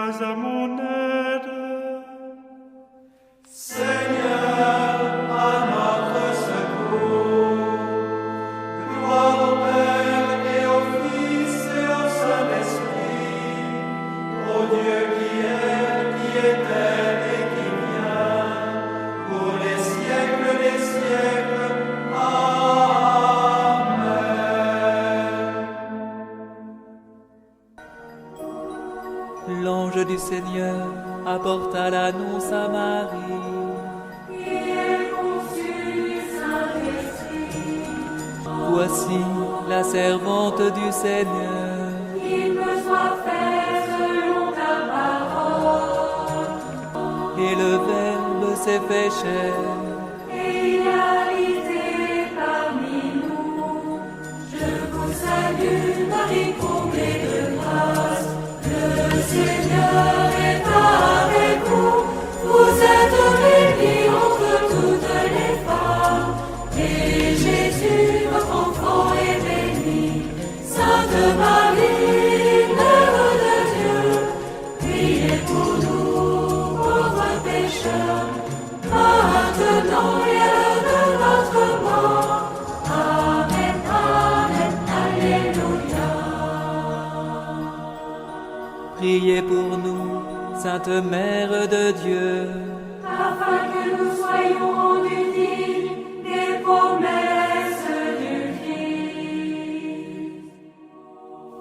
viens à mon aide. Seigneur, à notre secours. Gloire au Père et au Fils et au Saint-Esprit, au Dieu qui est, qui était et qui vient, pour les siècles des siècles. Amen. L'ange du Seigneur apporta l'annonce à Marie. Voici la servante du Seigneur. Qu'il me soit fait selon ta parole. Et le Verbe s'est fait chair. Et il a habité parmi nous. Je vous salue, Marie, comblée de grâce. Le Seigneur est avec vous. Vous êtes bénie entre toutes les femmes. Et Jésus, votre enfant, est béni. Sainte Marie, Mère de Dieu, priez pour nous, pauvres pécheurs, maintenant et à l'heure de notre mort. Amen, Amen, Alléluia. Priez pour nous, Sainte Mère de Dieu. Afin que nous soyons rendus dignes des promesses du Christ.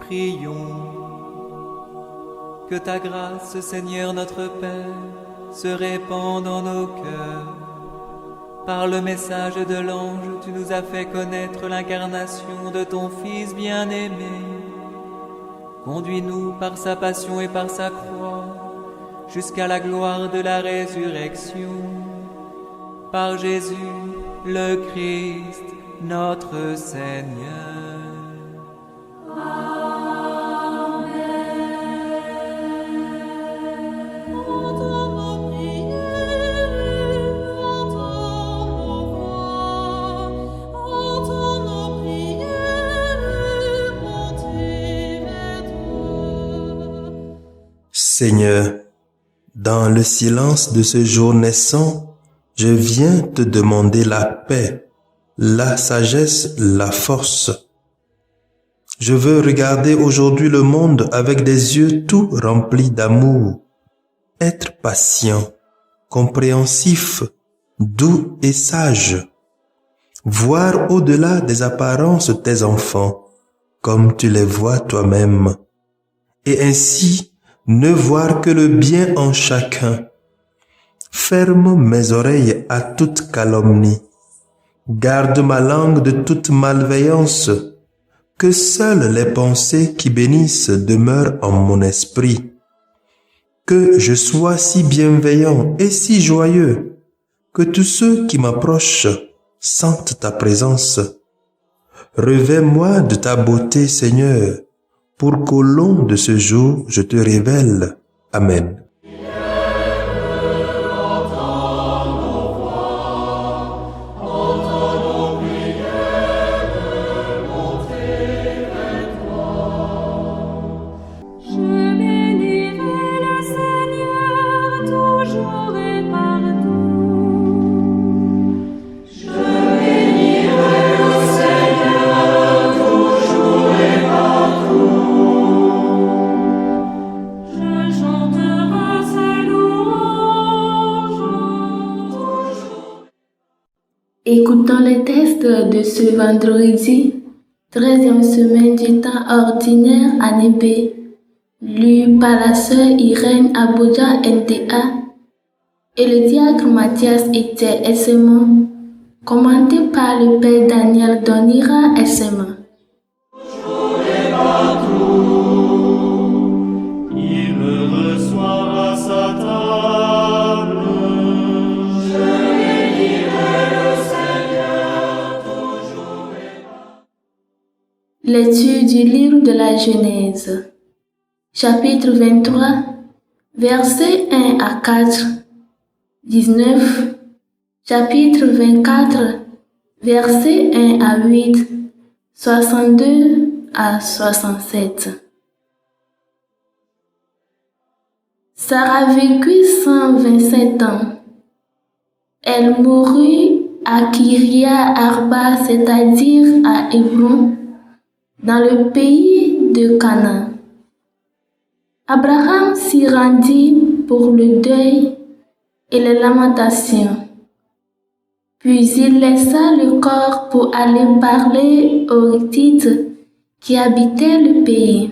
Prions. Que ta grâce, Seigneur notre Père, se répande en nos cœurs. Par le message de l'ange, tu nous as fait connaître l'incarnation de ton Fils bien-aimé. Conduis-nous par sa passion et par sa croix, jusqu'à la gloire de la résurrection. Par Jésus, le Christ, notre Seigneur. Seigneur, dans le silence de ce jour naissant, je viens te demander la paix, la sagesse, la force. Je veux regarder aujourd'hui le monde avec des yeux tout remplis d'amour, être patient, compréhensif, doux et sage, voir au-delà des apparences tes enfants, comme tu les vois toi-même, et ainsi ne voir que le bien en chacun. Ferme mes oreilles à toute calomnie. Garde ma langue de toute malveillance. Que seules les pensées qui bénissent demeurent en mon esprit. Que je sois si bienveillant et si joyeux, que tous ceux qui m'approchent sentent ta présence. Revêt-moi de ta beauté, Seigneur, pour qu'au long de ce jour, je te révèle. Amen. Écoutons les textes de ce vendredi, 13e semaine du temps ordinaire, année B, lu par la sœur Irène Aboudja NTA et le diacre Mathias Etier SMA, commenté par le père Daniel Donira SMA. Il me reçoit à sa table. Lecture du livre de la Genèse, chapitre 23, versets 1 à 4, 19, chapitre 24, versets 1 à 8, 62 à 67. Sarah vécut 127 ans. Elle mourut à Kiria Arba, c'est-à-dire à Hébron, dans le pays de Canaan. Abraham s'y rendit pour le deuil et les lamentations. Puis il laissa le corps pour aller parler aux Hittites qui habitaient le pays.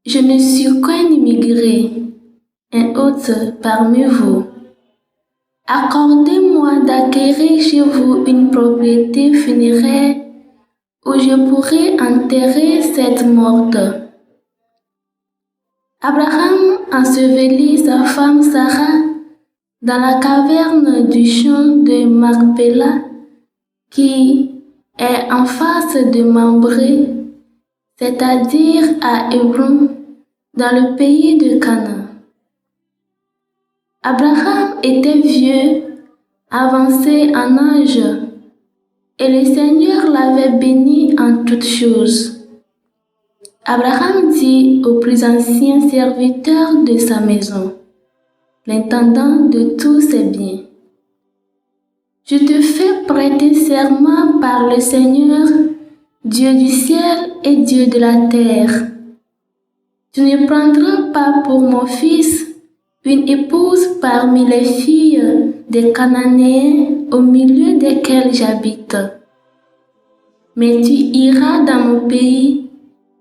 Je ne suis qu'un immigré, un hôte parmi vous. Accordez-moi d'acquérir chez vous une propriété funéraire où je pourrai enterrer cette morte. Abraham ensevelit sa femme Sarah dans la caverne du champ de Macpéla qui est en face de Mambré, c'est-à-dire à Hébron, dans le pays de Canaan. Abraham était vieux, avancé en âge, et le Seigneur l'avait béni en toutes choses. Abraham dit au plus ancien serviteur de sa maison, l'intendant de tous ses biens, « Je te fais prêter serment par le Seigneur, Dieu du ciel et Dieu de la terre. Tu ne prendras pas pour mon fils une épouse parmi les filles des Cananéens au milieu desquels j'habite. Mais tu iras dans mon pays,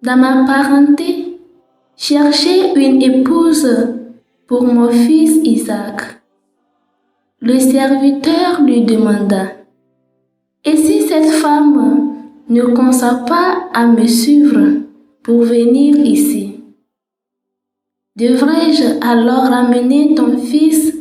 dans ma parenté, chercher une épouse pour mon fils Isaac. » Le serviteur lui demanda, « Et si cette femme ne consent pas à me suivre pour venir ici? Devrais-je alors amener ton fils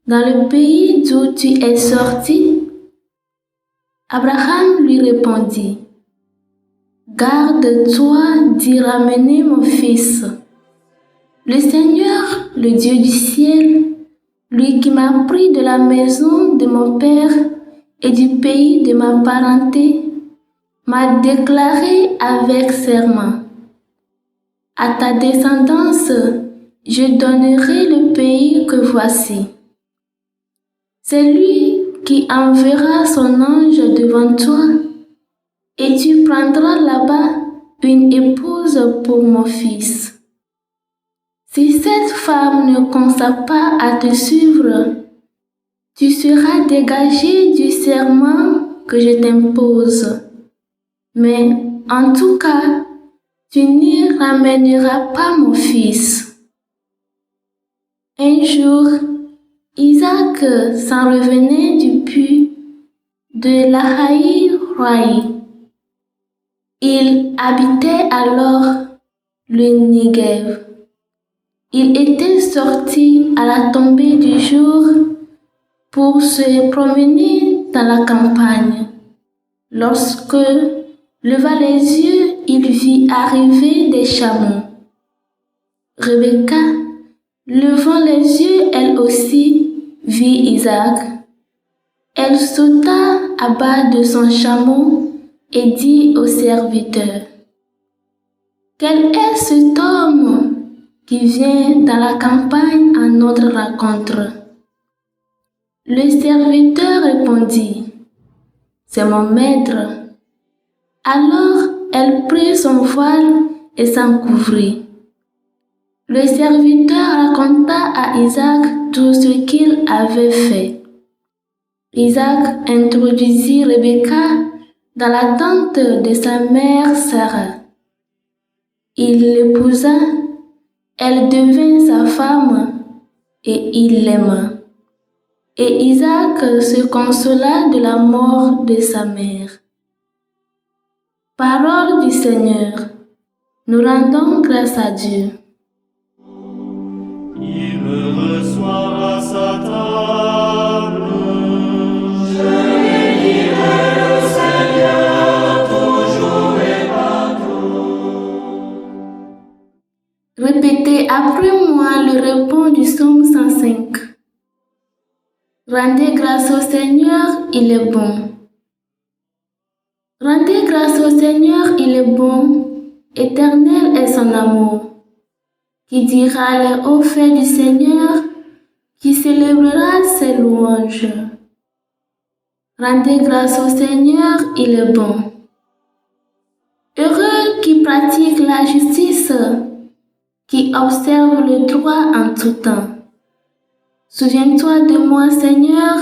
dans le pays d'où tu es sorti? » Abraham lui répondit, « Garde-toi d'y ramener mon fils. Le Seigneur, le Dieu du ciel, lui qui m'a pris de la maison de mon père et du pays de ma parenté, m'a déclaré avec serment, à ta descendance, je donnerai le pays que voici. C'est lui qui enverra son ange devant toi, et tu prendras là-bas une épouse pour mon fils. Si cette femme ne consent pas à te suivre, tu seras dégagé du serment que je t'impose. Mais en tout cas, tu n'y ramèneras pas mon fils. » Un jour, Isaac s'en revenait du puits de Lahaï-Roï. Il habitait alors le Négev. Il était sorti à la tombée du jour pour se promener dans la campagne. Lorsque, leva les yeux, il vit arriver des chameaux. Rebecca, levant les yeux, elle aussi vit Isaac. Elle sauta à bas de son chameau et dit au serviteur, « Quel est cet homme qui vient dans la campagne à notre rencontre? » Le serviteur répondit, « C'est mon maître. » Alors elle prit son voile et s'en couvrit. Le serviteur raconta à Isaac tout ce qu'il avait fait. Isaac introduisit Rebecca dans la tente de sa mère Sarah. Il l'épousa, elle devint sa femme et il l'aima. Et Isaac se consola de la mort de sa mère. Parole du Seigneur. Nous rendons grâce à Dieu. Il me reçoit à sa table. Je bénirai le Seigneur toujours et partout. Répétez après moi le refrain du psaume 105. Rendez grâce au Seigneur, il est bon. Rendez grâce au Seigneur, il est bon. Éternel est son amour. qui dira les hauts faits du Seigneur, qui célébrera ses louanges. Rendez grâce au Seigneur, il est bon. Heureux qui pratique la justice, qui observe le droit en tout temps. Souviens-toi de moi, Seigneur,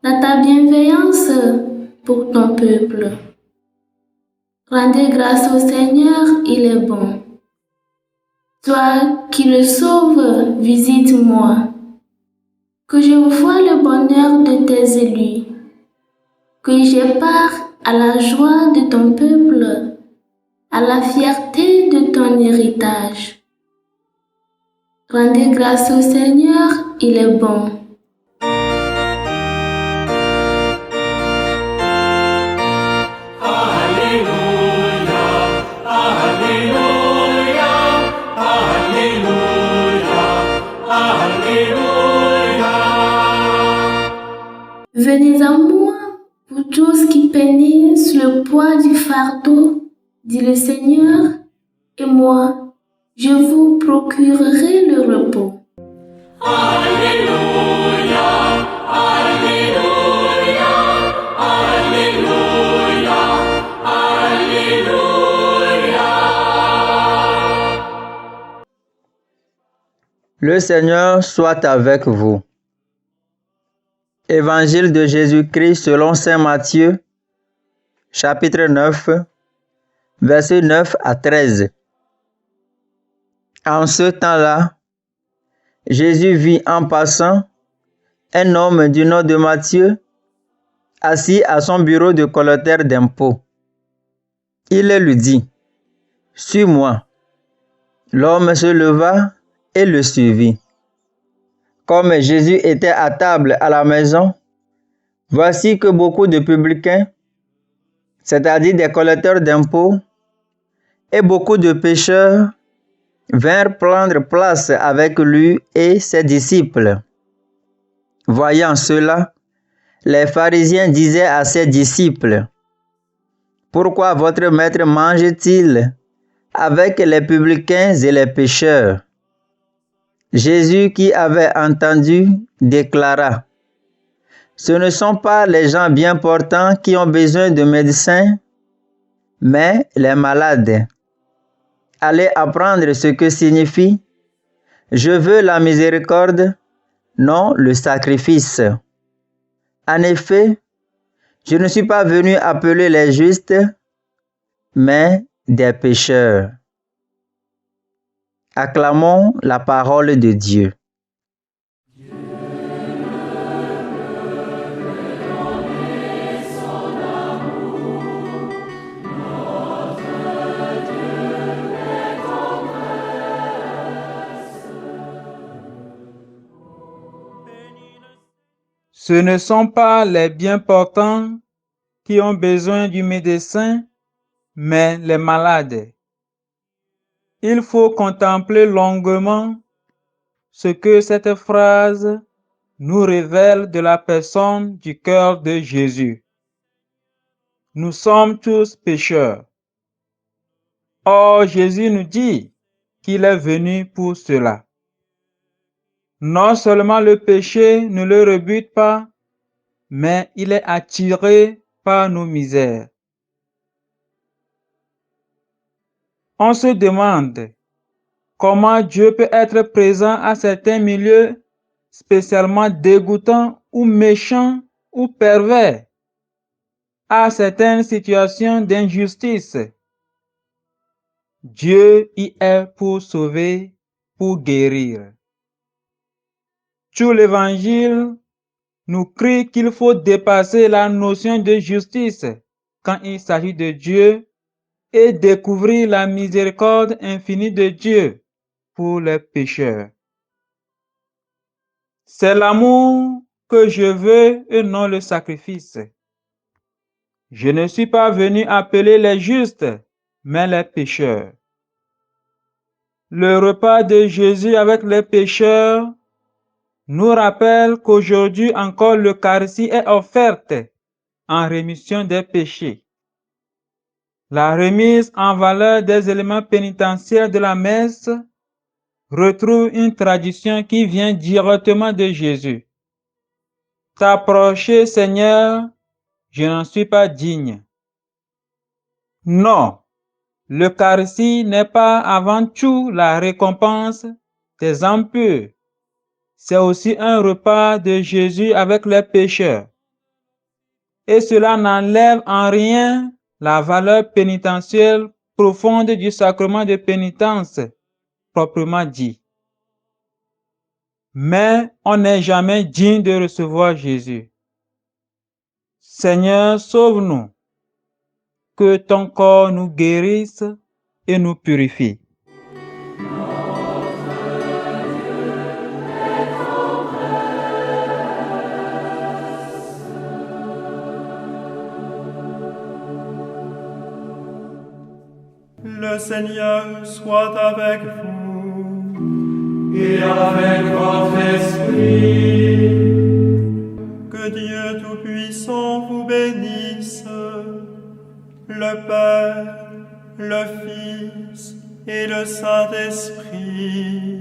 dans ta bienveillance pour ton peuple. Rendez grâce au Seigneur, il est bon. Toi qui le sauves, visite-moi. Que je voie le bonheur de tes élus. Que j'ai part à la joie de ton peuple, à la fierté de ton héritage. Rendez grâce au Seigneur, il est bon. Venez à moi, vous tous qui peinez sous le poids du fardeau, dit le Seigneur, et moi, je vous procurerai le repos. Alléluia, Alléluia, Alléluia, Alléluia. Le Seigneur soit avec vous. Évangile de Jésus-Christ selon saint Matthieu, chapitre 9, versets 9 à 13. En ce temps-là, Jésus vit en passant un homme du nom de Matthieu assis à son bureau de collecteur d'impôts. Il lui dit, « Suis-moi. » L'homme se leva et le suivit. Comme Jésus était à table à la maison, voici que beaucoup de publicains, c'est-à-dire des collecteurs d'impôts, et beaucoup de pécheurs vinrent prendre place avec lui et ses disciples. Voyant cela, les pharisiens disaient à ses disciples, « Pourquoi votre maître mange-t-il avec les publicains et les pécheurs ?» Jésus, qui avait entendu, déclara, « Ce ne sont pas les gens bien portants qui ont besoin de médecins, mais les malades. Allez apprendre ce que signifie « Je veux la miséricorde, non le sacrifice ». En effet, je ne suis pas venu appeler les justes, mais des pécheurs. Acclamons la parole de Dieu. Ce ne sont pas les bien portants qui ont besoin du médecin, mais les malades. Il faut contempler longuement ce que cette phrase nous révèle de la personne du cœur de Jésus. Nous sommes tous pécheurs. Or, Jésus nous dit qu'il est venu pour cela. Non seulement le péché ne le rebute pas, mais il est attiré par nos misères. On se demande comment Dieu peut être présent à certains milieux spécialement dégoûtants ou méchants ou pervers, à certaines situations d'injustice. Dieu y est pour sauver, pour guérir. Tout l'Évangile nous crie qu'il faut dépasser la notion de justice quand il s'agit de Dieu et découvrir la miséricorde infinie de Dieu pour les pécheurs. C'est l'amour que je veux et non le sacrifice. Je ne suis pas venu appeler les justes, mais les pécheurs. Le repas de Jésus avec les pécheurs nous rappelle qu'aujourd'hui encore l'Eucharistie est offerte en rémission des péchés. La remise en valeur des éléments pénitentiaires de la messe retrouve une tradition qui vient directement de Jésus. T'approcher, Seigneur, je n'en suis pas digne. Non, l'Eucharistie n'est pas avant tout la récompense des impurs. C'est aussi un repas de Jésus avec les pécheurs. Et cela n'enlève en rien la valeur pénitentielle profonde du sacrement de pénitence, proprement dit. Mais on n'est jamais digne de recevoir Jésus. Seigneur, sauve-nous, que ton corps nous guérisse et nous purifie. Le Seigneur soit avec vous et avec votre esprit. Que Dieu Tout-Puissant vous bénisse, le Père, le Fils et le Saint-Esprit.